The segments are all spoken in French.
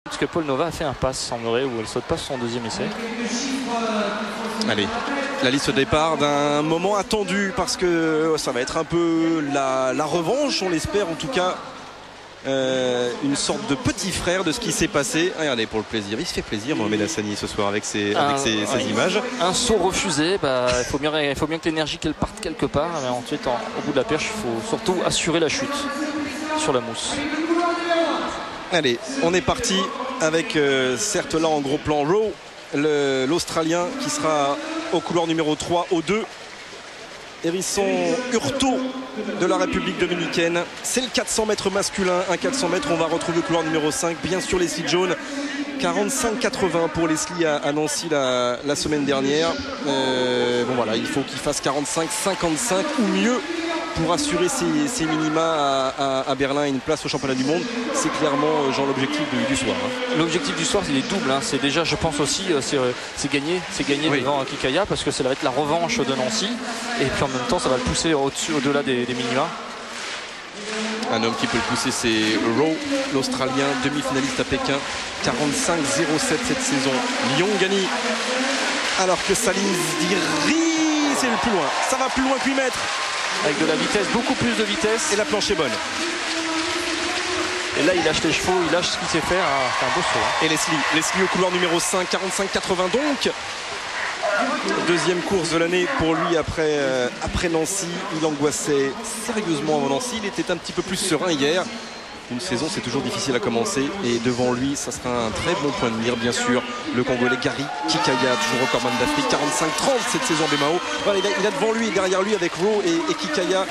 Parce que Paul Nova a fait un pass, semblerait, où elle saute pas sur son deuxième essai. Allez, la liste de départ d'un moment attendu parce que ça va être un peu la revanche, on l'espère en tout cas. Une sorte de petit frère de ce qui s'est passé. Regardez, pour le plaisir, il se fait plaisir Mohamed Hassani ce soir avec ses images. Un saut refusé, il faut bien que l'énergie qu'elle parte quelque part, mais ensuite au bout de la perche il faut surtout assurer la chute sur la mousse. Allez, on est parti avec certes là en gros plan Rowe, l'Australien qui sera au couloir numéro 3 au 2. Hérisson Hurtaud de la République dominicaine. C'est le 400 mètres masculin. Un 400 mètres, on va retrouver le couloir numéro 5. Bien sûr, Leslie Jones. 45-80 pour Leslie à Nancy la semaine dernière. Bon voilà, il faut qu'il fasse 45-55 ou mieux pour assurer ses minima à Berlin et une place au championnat du monde. C'est clairement Jean l'objectif du soir. L'objectif du soir, il est double. C'est déjà, je pense aussi, c'est gagner oui, devant Kikaya, parce que ça va être la revanche de Nancy. Et puis en même temps, ça va le pousser au-delà des minima. Un homme qui peut le pousser, c'est Rowe, l'Australien, demi-finaliste à Pékin. 45-07 cette saison. Liongani. Alors que Salim Zdiri, c'est le plus loin. Ça va plus loin que 8 mètres. Avec de la vitesse, beaucoup plus de vitesse. Et la planche est bonne. Et là, il lâche les chevaux, il lâche ce qu'il sait faire. C'est un beau saut. Et Leslie au couloir numéro 5, 45-80 donc. Deuxième course de l'année pour lui après Nancy. Il angoissait sérieusement avant Nancy. Il était un petit peu plus serein hier. Une saison, c'est toujours difficile à commencer. Et devant lui, ça sera un très bon point de mire, bien sûr. Le Congolais Gary Kikaya, toujours recordman d'Afrique, 45-30 cette saison des Mao. Voilà, il a devant lui et derrière lui, avec Rowe et Kikaya,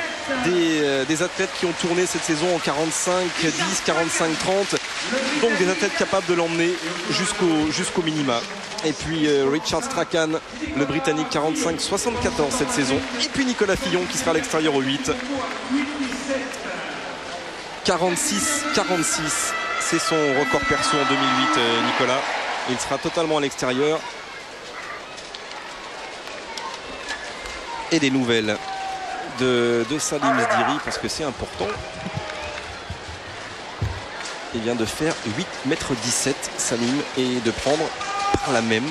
des athlètes qui ont tourné cette saison en 45-10, 45-30. Donc des athlètes capables de l'emmener jusqu'au minima. Et puis Richard Strachan, le Britannique, 45-74 cette saison. Et puis Nicolas Fillon qui sera à l'extérieur au 8. 46-46, c'est son record perso en 2008, Nicolas. Il sera totalement à l'extérieur. Et des nouvelles de Salim Zdiri, parce que c'est important. Il vient de faire 8,17 m, Salim, et de prendre par la même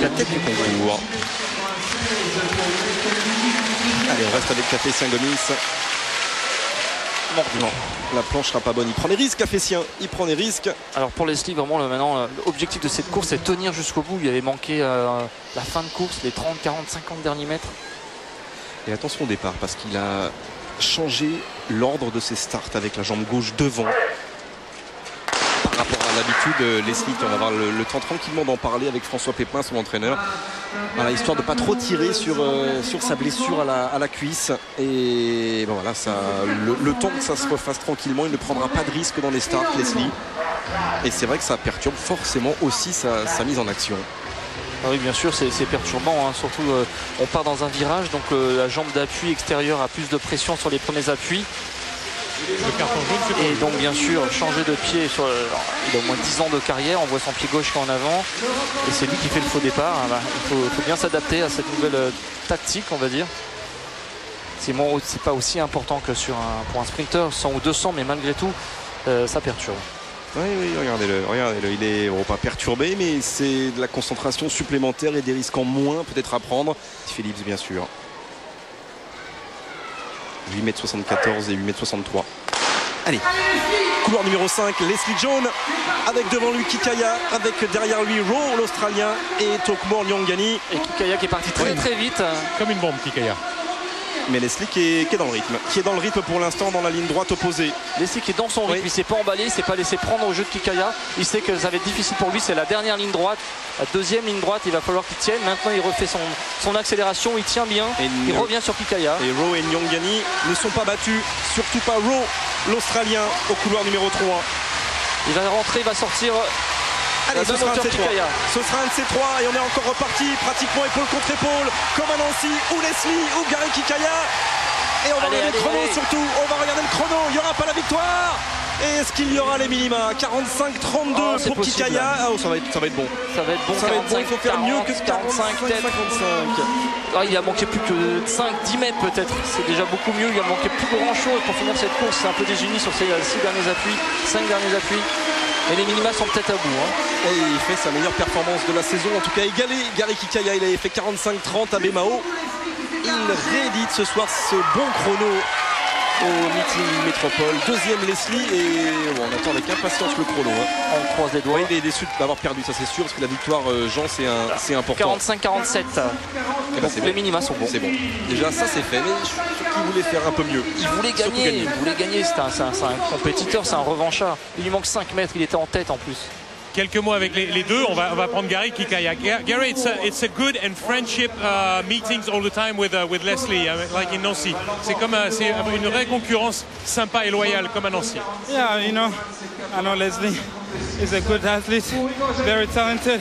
la tête du concours. Allez, on reste avec Café Saint-Gomis. Non, la planche sera pas bonne. Il prend des risques, Cafétien. Il prend des risques. Alors pour Leslie, vraiment, maintenant, l'objectif de cette course, c'est tenir jusqu'au bout. Il avait manqué la fin de course, les 30, 40, 50 derniers mètres. Et attention au départ, parce qu'il a changé l'ordre de ses starts avec la jambe gauche devant. Par rapport à l'habitude, Leslie, on va avoir le temps tranquillement d'en parler avec François Pépin, son entraîneur. Voilà, histoire de ne pas trop tirer sur sa blessure à la cuisse. Et bon, voilà, le temps que ça se refasse tranquillement, il ne prendra pas de risque dans les starts, Leslie. Et c'est vrai que ça perturbe forcément aussi sa mise en action. Ah oui, bien sûr, c'est perturbant, hein. Surtout on part dans un virage, donc la jambe d'appui extérieure a plus de pression sur les premiers appuis. Le carton jaune, et donc bien sûr changer de pied il a au moins 10 ans de carrière, on voit son pied gauche qui est en avant et c'est lui qui fait le faux départ. Il faut bien s'adapter à cette nouvelle tactique, on va dire. C'est pas aussi important que pour un sprinter 100 ou 200, mais malgré tout ça perturbe. Oui, regardez-le, il est pas perturbé, mais c'est de la concentration supplémentaire et des risques en moins peut-être à prendre. Phillips, bien sûr. 8,74 m et 8,63 m. Allez, couloir numéro 5, Leslie Jones, avec devant lui Kikaya, avec derrière lui Rowe, l'Australien, et Tokmor Liongani. Et Kikaya qui est parti très vite. Comme une bombe, Kikaya. Mais Leslie qui est dans le rythme. Qui est dans le rythme pour l'instant dans la ligne droite opposée. Leslie qui est dans son rythme, il s'est pas emballé, il s'est pas laissé prendre au jeu de Kikaya. Il sait que ça va être difficile pour lui, c'est la dernière ligne droite. La deuxième ligne droite, il va falloir qu'il tienne. Maintenant il refait son accélération, il tient bien, il revient sur Kikaya. Et Rowe et Nyongani ne sont pas battus, surtout pas Rowe, l'Australien, au couloir numéro 3. Il va rentrer, il va sortir. Allez, ce sera un de ces trois. Ce sera un de ces trois et on est encore reparti pratiquement épaule contre épaule, comme à Nancy, ou Leslie, ou Gary Kikaya. Et on va regarder le chrono surtout, on va regarder le chrono, il n'y aura pas la victoire. Et est-ce qu'il y aura les minima? 45-32 pour Kikaya. Ah, ça va être bon. Ça va être bon, il faut faire mieux que 45-55. Il a manqué plus que 5-10 mètres peut-être, c'est déjà beaucoup mieux. Il a manqué plus grand chose pour finir cette course. C'est un peu désuni sur ces 6 derniers appuis, 5 derniers appuis. Mais les minima sont peut-être à bout. Hein. Et il fait sa meilleure performance de la saison, en tout cas égalé. Gary Kikaya, il avait fait 45-30 à Bemao. Il réédite ce soir ce bon chrono au meeting métropole. Deuxième Leslie et bon, on attend avec impatience le chrono. Hein. On croise les doigts. Oui, il est déçu d'avoir perdu, ça c'est sûr, parce que la victoire, Jean, c'est important. 45-47. Eh ben, Les minima sont bons. C'est bon. Déjà ça c'est fait, mais je suis sûr qu'il voulait faire un peu mieux. Il voulait gagner. C'est un compétiteur, c'est un revanchard. Il lui manque 5 mètres, il était en tête en plus. Quelques mots avec les deux. On va prendre Gary Kikaya. Gary, it's a good and friendship meetings all the time with Leslie, like in Nancy. C'est une vraie concurrence sympa et loyale comme à Nancy. Yeah, you know, I know Leslie is a good athlete, very talented.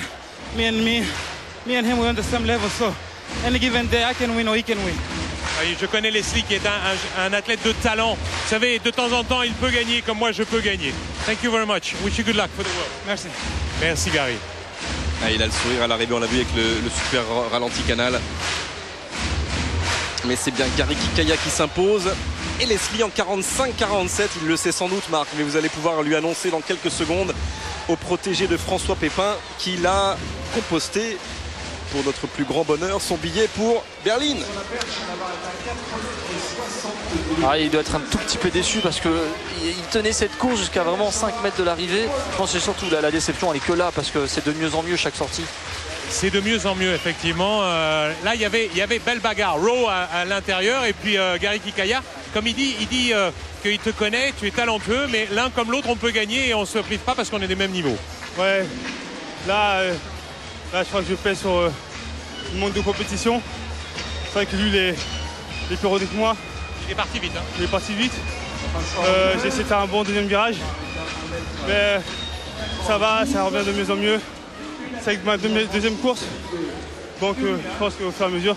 Me and him, we're on the same level, so any given day I can win or he can win. Oui, je connais Leslie qui est un athlète de talent. Vous savez, de temps en temps, il peut gagner comme moi, je peux gagner. Thank you very much. Wish you good luck for the world. Merci. Merci, Gary. Ah, il a le sourire à l'arrivée, on l'a vu avec le super ralenti canal. Mais c'est bien Gary Kikaya qui s'impose. Et Leslie en 45-47, il le sait sans doute, Marc, mais vous allez pouvoir lui annoncer dans quelques secondes au protégé de François Pépin qu'il a composté pour notre plus grand bonheur son billet pour Berlin. Ah, il doit être un tout petit peu déçu parce qu'il tenait cette course jusqu'à vraiment 5 mètres de l'arrivée. Je pense que c'est surtout la déception, elle est que là parce que c'est de mieux en mieux chaque sortie. C'est de mieux en mieux, effectivement. Là, il y avait belle bagarre. Rowe à l'intérieur et puis Gary Kikaya. Comme il dit qu'il te connaît, tu es talentueux, mais l'un comme l'autre, on peut gagner et on ne se prive pas parce qu'on est des mêmes niveaux. Ouais, là je crois que je pèse sur le monde de compétition. C'est vrai que lui, il est plus rodé que moi. Il est parti vite. Hein. Il est parti vite. J'ai essayé de faire un bon deuxième virage. Mais ça va, ça revient de mieux en mieux. C'est avec ma deuxième course. Donc je pense qu'au fur et à mesure,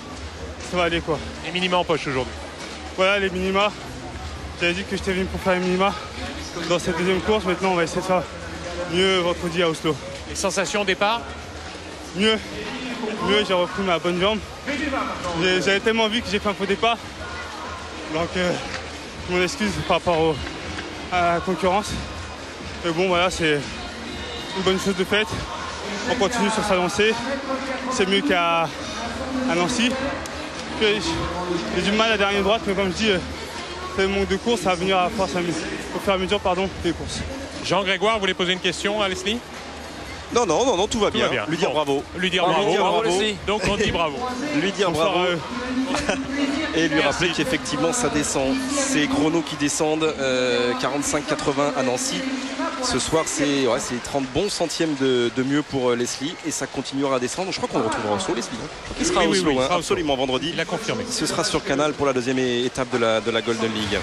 ça va aller quoi. Les minima en poche aujourd'hui. Voilà les minima. J'avais dit que j'étais venu pour faire les minima dans cette deuxième course. Maintenant on va essayer de faire mieux vendredi à Oslo. Les sensations au départ? Mieux, j'ai repris ma bonne jambe. J'avais tellement vu que j'ai fait un faux départ. Donc mon excuse par rapport à la concurrence. Mais bon voilà, c'est une bonne chose de faite. On continue sur sa lancée. C'est mieux qu'à Nancy. J'ai du mal à la dernière droite, mais comme je dis, c'est le manque de course, ça va venir à force au fur et à mesure des courses. Jean-Grégoire voulait poser une question à Leslie? Non, tout va bien. Lui dire bravo. Lui dire bravo. Leslie. Donc on dit bravo. Lui dire bravo. Et lui rappeler qu'effectivement ça descend. Ces chronos qui descendent, 45-80 à Nancy. Ce soir c'est 30 bons centièmes de mieux pour Leslie. Et ça continuera à descendre. Je crois qu'on le retrouvera au Oslo, Leslie. Je crois qu'il sera au Oslo, absolument vendredi. Il a confirmé. Ce sera sur Canal pour la deuxième étape de la Golden League.